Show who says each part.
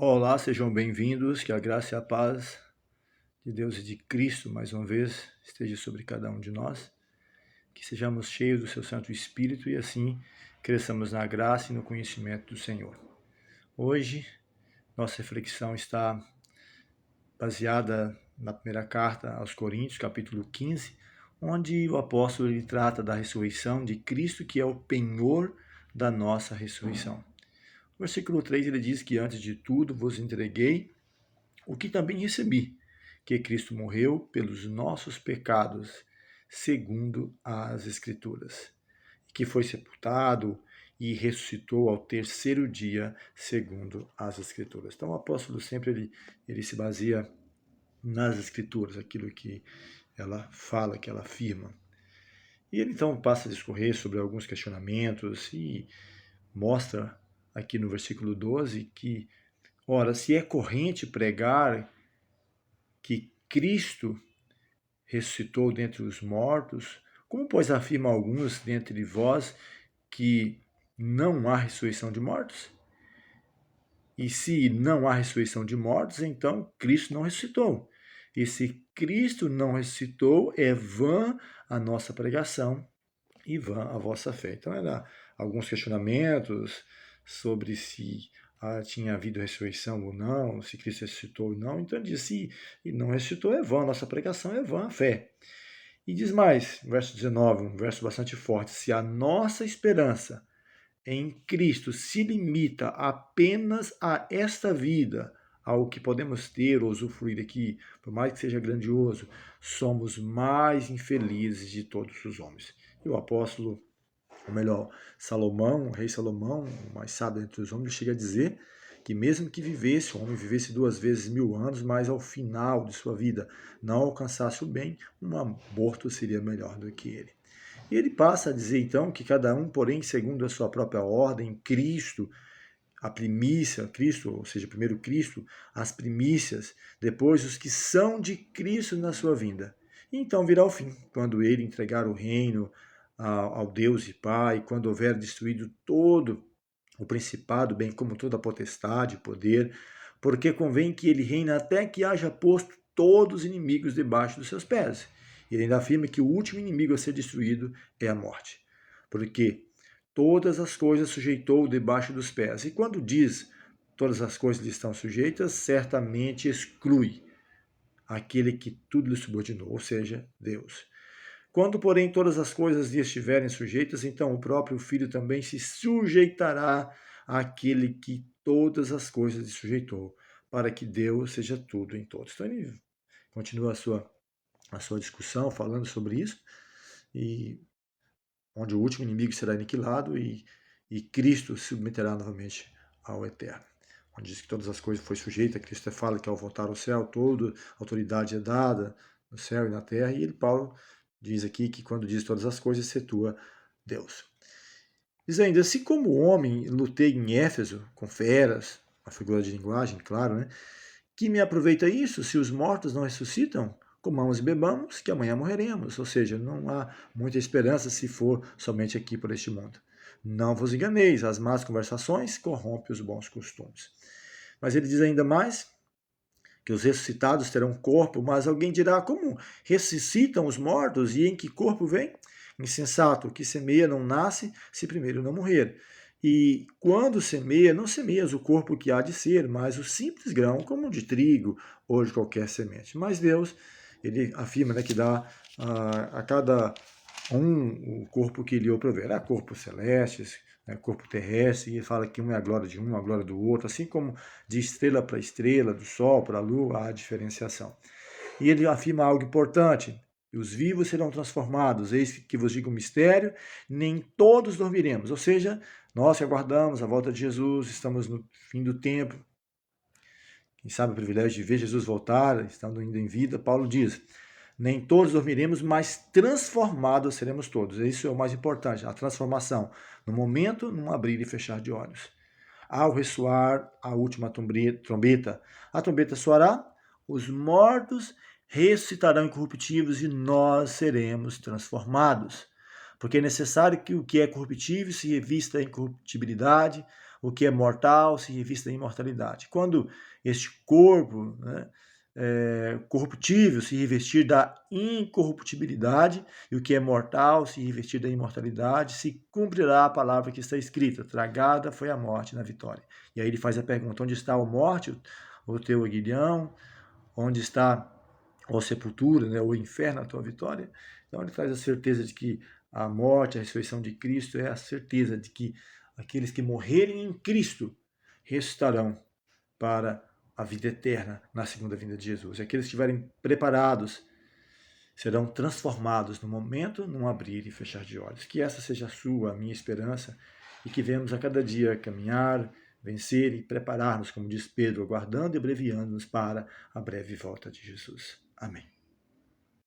Speaker 1: Olá, sejam bem-vindos, que a graça e a paz de Deus e de Cristo, mais uma vez, esteja sobre cada um de nós, que sejamos cheios do seu Santo Espírito e assim cresçamos na graça e no conhecimento do Senhor. Hoje, nossa reflexão está baseada na primeira carta aos Coríntios, capítulo 15, onde o apóstolo ele trata da ressurreição de Cristo, que é o penhor da nossa ressurreição. No versículo 3 ele diz que antes de tudo vos entreguei o que também recebi, que Cristo morreu pelos nossos pecados, segundo as Escrituras, que foi sepultado e ressuscitou ao terceiro dia, segundo as Escrituras. Então o apóstolo sempre ele se baseia nas Escrituras, aquilo que ela fala, que ela afirma. E ele então passa a discorrer sobre alguns questionamentos e mostra aqui no versículo 12 que, ora, se é corrente pregar que Cristo ressuscitou dentre os mortos, como, pois, afirmam alguns dentre vós que não há ressurreição de mortos? E se não há ressurreição de mortos, então Cristo não ressuscitou. E se Cristo não ressuscitou, é vã a nossa pregação e vã a vossa fé. Então, era alguns questionamentos sobre se tinha havido ressurreição ou não, se Cristo ressuscitou ou não. Então, ele disse, se não ressuscitou, é vã a nossa pregação, é vã a fé. E diz mais, verso 19, um verso bastante forte, se a nossa esperança em Cristo se limita apenas a esta vida, ao que podemos ter ou usufruir aqui, por mais que seja grandioso, somos mais infelizes de todos os homens. E o apóstolo, ou melhor, Salomão, o rei Salomão, o mais sábio entre os homens, chega a dizer que mesmo que vivesse, o homem vivesse 2 vezes 1000 anos, mas ao final de sua vida não alcançasse o bem, um aborto seria melhor do que ele. E ele passa a dizer então que cada um, porém, segundo a sua própria ordem, Cristo, a primícia, Cristo, ou seja, primeiro Cristo, as primícias, depois os que são de Cristo na sua vinda. E então virá o fim, quando ele entregar o reino ao Deus e Pai, quando houver destruído todo o principado, bem como toda a potestade e poder, porque convém que ele reine até que haja posto todos os inimigos debaixo dos seus pés. Ele ainda afirma que o último inimigo a ser destruído é a morte. Porque todas as coisas sujeitou debaixo dos pés. E quando diz todas as coisas lhe estão sujeitas, certamente exclui aquele que tudo lhe subordinou, ou seja, Deus. Quando, porém, todas as coisas lhe estiverem sujeitas, então o próprio Filho também se sujeitará àquele que todas as coisas lhe sujeitou, para que Deus seja tudo em todos. Então ele continua a sua discussão falando sobre isso, e onde o último inimigo será aniquilado e Cristo se submeterá novamente ao eterno. Onde diz que todas as coisas foi sujeita, Cristo fala que ao voltar ao céu, toda autoridade é dada no céu e na terra, e Paulo diz aqui que quando diz todas as coisas, situa Deus. Diz ainda, se como homem lutei em Éfeso com feras, uma figura de linguagem, claro, né? Que me aproveita isso se os mortos não ressuscitam? Comamos e bebamos, que amanhã morreremos. Ou seja, não há muita esperança se for somente aqui por este mundo. Não vos enganeis, as más conversações corrompem os bons costumes. Mas ele diz ainda mais, que os ressuscitados terão corpo, mas alguém dirá, como ressuscitam os mortos e em que corpo vem? Insensato, o que semeia não nasce se primeiro não morrer. E quando semeia, não semeias o corpo que há de ser, mas o simples grão, como de trigo ou de qualquer semente. Mas Deus, ele afirma, né, que dá a cada um o corpo que lhe prover. Há corpos celestes, né, corpo terrestre, e ele fala que um é a glória de um, a glória do outro, assim como de estrela para estrela, do sol para a lua, há diferenciação. E ele afirma algo importante, os vivos serão transformados, eis que vos digo um mistério, nem todos dormiremos, ou seja, nós que aguardamos a volta de Jesus, estamos no fim do tempo, quem sabe o privilégio de ver Jesus voltar, estando ainda em vida, Paulo diz, nem todos dormiremos, mas transformados seremos todos. Isso é o mais importante, a transformação. No momento, num abrir e fechar de olhos. Ao ressoar a última trombeta, a trombeta soará, os mortos ressuscitarão incorruptíveis e nós seremos transformados. Porque é necessário que o que é corruptível se revista em incorruptibilidade, o que é mortal se revista da imortalidade. Quando este corpo, né, corruptível se revestir da incorruptibilidade, e o que é mortal se revestir da imortalidade, se cumprirá a palavra que está escrita: tragada foi a morte na vitória. E aí ele faz a pergunta: onde está a morte, o teu aguilhão? Onde está a sepultura, né, o inferno, a tua vitória? Então ele traz a certeza de que a morte, a ressurreição de Cristo é a certeza de que aqueles que morrerem em Cristo ressuscitarão para a vida eterna na segunda vinda de Jesus. Aqueles que estiverem preparados serão transformados no momento, num abrir e fechar de olhos. Que essa seja a sua, a minha esperança, e que venhamos a cada dia caminhar, vencer e preparar-nos, como diz Pedro, aguardando e abreviando-nos para a breve volta de Jesus. Amém.